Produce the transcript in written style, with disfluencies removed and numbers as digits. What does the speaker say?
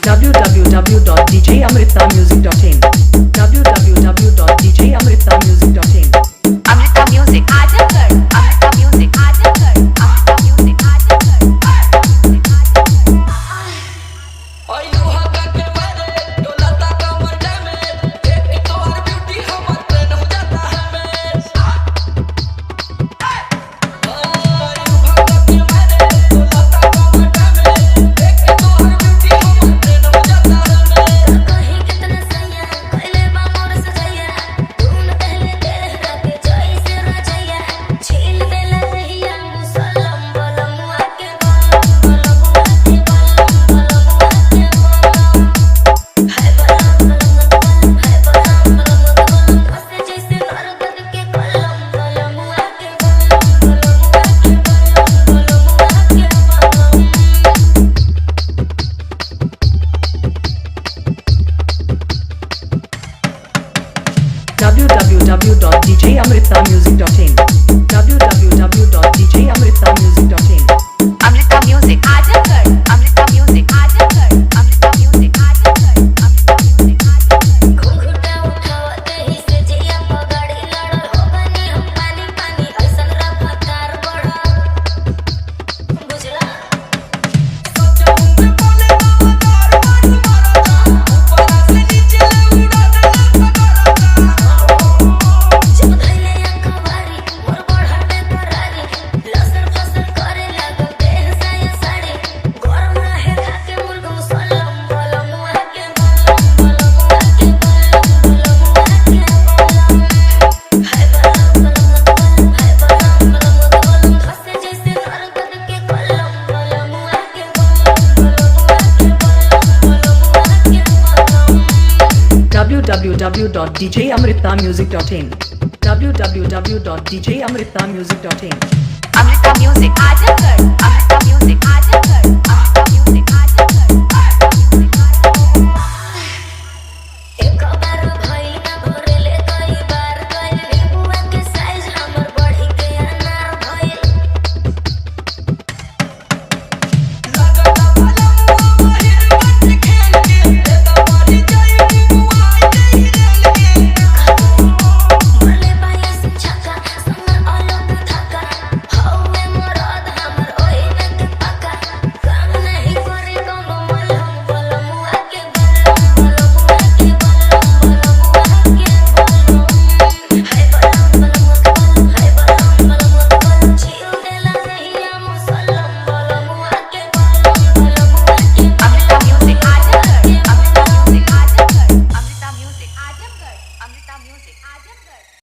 www.djamritamusic.in www.djamritamusic.in Amrita Music Ajagar Amrita Music Ajagar Amrita Music Ajagar www.djamritamusic.in www.djamritamusic.in Amrita Music Ajagar Amrita Music Ajagar Amrita Music Ajagar Amrita Music Ajagar घुंघटा उठावत ही से जिया पगड़ी लड़ल हो बनी हम पानी पानी ऐसन रफ्तार बढ़ल बुझला जब धइले अखबारी मोर बढ़ते करारी लसर फसर करे लागल देह साया साड़ी गरम रहे खाके मुर्गम सलम बलम के बलम के हाय बलम धसे जैसे नरगन के कलम बलम के www.djamritamusic.in www.djamritamusic.in Amrita Music Ajagar Amrita Music Ajagar Amrita Music Ajagar